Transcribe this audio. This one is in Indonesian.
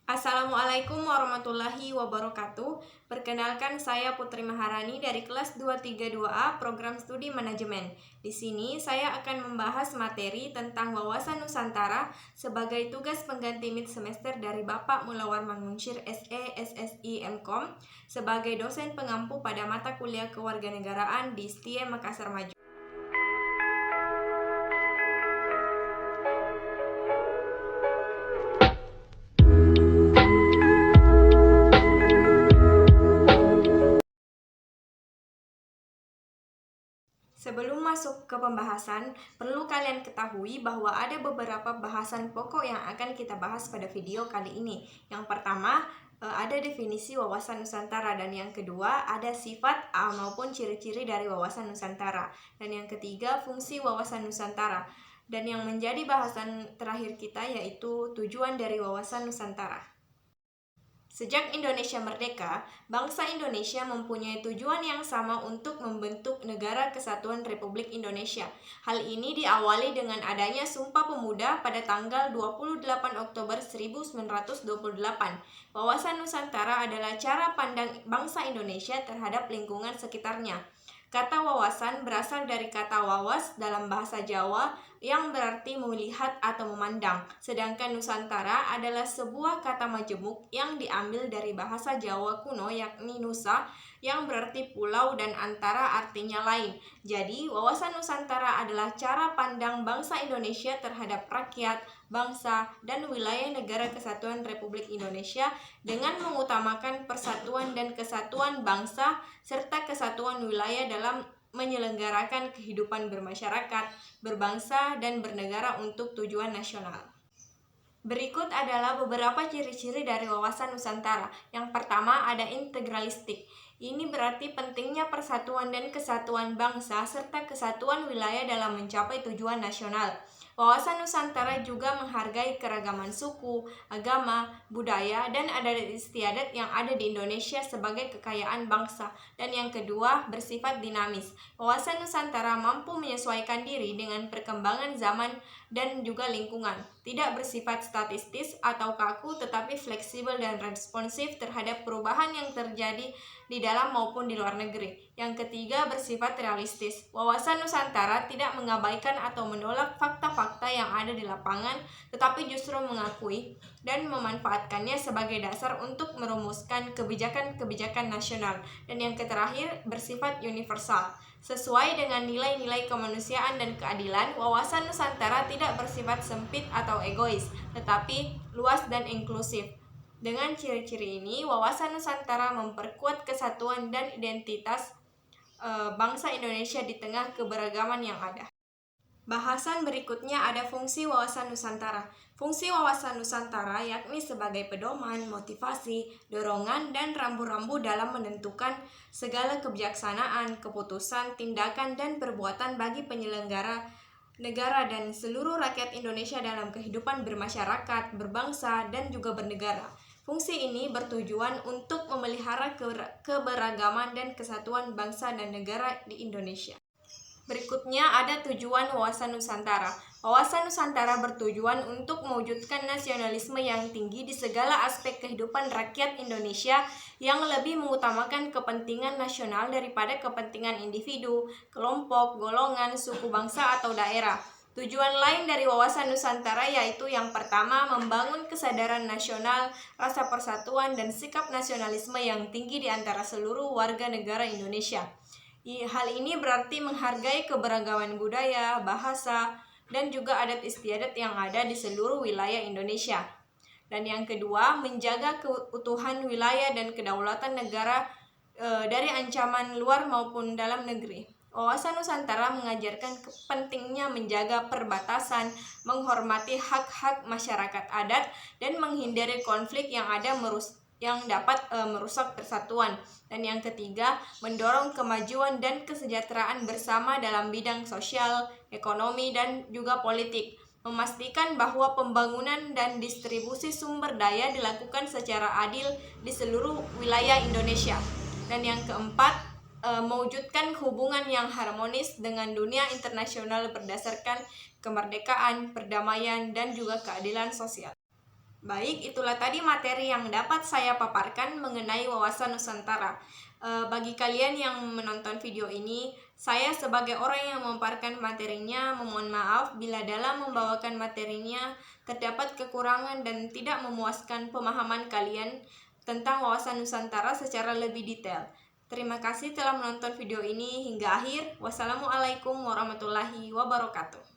Assalamualaikum warahmatullahi wabarakatuh. Perkenalkan, saya Putri Maharani dari kelas 232A Program Studi Manajemen. Di sini saya akan membahas materi tentang wawasan Nusantara sebagai tugas pengganti mid semester dari Bapak Mulawar Manmunsyir SE SSI MKom sebagai dosen pengampu pada mata kuliah kewarganegaraan di STIE Makassar Maju. Sebelum masuk ke pembahasan, perlu kalian ketahui bahwa ada beberapa bahasan pokok yang akan kita bahas pada video kali ini. Yang pertama, ada definisi wawasan Nusantara, dan yang kedua ada sifat maupun ciri-ciri dari wawasan Nusantara, dan yang ketiga fungsi wawasan Nusantara, dan yang menjadi bahasan terakhir kita yaitu tujuan dari wawasan Nusantara. Sejak Indonesia merdeka, bangsa Indonesia mempunyai tujuan yang sama untuk membentuk Negara Kesatuan Republik Indonesia. Hal ini diawali dengan adanya Sumpah Pemuda pada tanggal 28 Oktober 1928. Wawasan Nusantara adalah cara pandang bangsa Indonesia terhadap lingkungan sekitarnya. Kata wawasan berasal dari kata wawas dalam bahasa Jawa yang berarti melihat atau memandang. Sedangkan Nusantara adalah sebuah kata majemuk yang diambil dari bahasa Jawa kuno yakni Nusa yang berarti pulau dan antara artinya lain. Jadi, wawasan Nusantara adalah cara pandang bangsa Indonesia terhadap rakyat, bangsa, dan wilayah Negara Kesatuan Republik Indonesia dengan mengutamakan persatuan dan kesatuan bangsa serta kesatuan wilayah dalam menyelenggarakan kehidupan bermasyarakat, berbangsa, dan bernegara untuk tujuan nasional. Berikut adalah beberapa ciri-ciri dari wawasan Nusantara. Yang pertama ada integralistik. Ini berarti pentingnya persatuan dan kesatuan bangsa serta kesatuan wilayah dalam mencapai tujuan nasional. Wawasan Nusantara juga menghargai keragaman suku, agama, budaya, dan adat istiadat yang ada di Indonesia sebagai kekayaan bangsa. Dan yang kedua, bersifat dinamis. Wawasan Nusantara mampu menyesuaikan diri dengan perkembangan zaman dan juga lingkungan. Tidak bersifat statistis atau kaku, tetapi fleksibel dan responsif terhadap perubahan yang terjadi di dalam maupun di luar negeri. Yang ketiga, bersifat realistis. Wawasan Nusantara tidak mengabaikan atau menolak fakta-fakta yang ada di lapangan, tetapi justru mengakui dan memanfaatkannya sebagai dasar untuk merumuskan kebijakan-kebijakan nasional. Dan yang terakhir, bersifat universal. Sesuai dengan nilai-nilai kemanusiaan dan keadilan, wawasan Nusantara tidak bersifat sempit atau egois, tetapi luas dan inklusif. Dengan ciri-ciri ini, wawasan Nusantara memperkuat kesatuan dan identitas bangsa Indonesia di tengah keberagaman yang ada. Bahasan berikutnya ada fungsi wawasan Nusantara. Fungsi wawasan Nusantara yakni sebagai pedoman, motivasi, dorongan, dan rambu-rambu dalam menentukan segala kebijaksanaan, keputusan, tindakan, dan perbuatan bagi penyelenggara negara dan seluruh rakyat Indonesia dalam kehidupan bermasyarakat, berbangsa, dan juga bernegara. Fungsi ini bertujuan untuk memelihara keberagaman dan kesatuan bangsa dan negara di Indonesia. Berikutnya ada tujuan wawasan Nusantara. Wawasan Nusantara bertujuan untuk mewujudkan nasionalisme yang tinggi di segala aspek kehidupan rakyat Indonesia yang lebih mengutamakan kepentingan nasional daripada kepentingan individu, kelompok, golongan, suku bangsa, atau daerah. Tujuan lain dari wawasan Nusantara yaitu yang pertama, membangun kesadaran nasional, rasa persatuan, dan sikap nasionalisme yang tinggi di antara seluruh warga negara Indonesia. Hal ini berarti menghargai keberagaman budaya, bahasa, dan juga adat istiadat yang ada di seluruh wilayah Indonesia. Dan yang kedua, menjaga keutuhan wilayah dan kedaulatan negara dari ancaman luar maupun dalam negeri. Wawasan Nusantara mengajarkan pentingnya menjaga perbatasan, menghormati hak-hak masyarakat adat, dan menghindari konflik yang dapat merusak persatuan. Dan yang ketiga, mendorong kemajuan dan kesejahteraan bersama dalam bidang sosial, ekonomi, dan juga politik. Memastikan bahwa pembangunan dan distribusi sumber daya dilakukan secara adil di seluruh wilayah Indonesia. Dan yang keempat, mewujudkan hubungan yang harmonis dengan dunia internasional berdasarkan kemerdekaan, perdamaian, dan juga keadilan sosial. Baik, itulah tadi materi yang dapat saya paparkan mengenai wawasan Nusantara. Bagi kalian yang menonton video ini, saya sebagai orang yang memaparkan materinya memohon maaf bila dalam membawakan materinya terdapat kekurangan dan tidak memuaskan pemahaman kalian tentang wawasan Nusantara secara lebih detail. Terima kasih telah menonton video ini hingga akhir. Wassalamualaikum warahmatullahi wabarakatuh.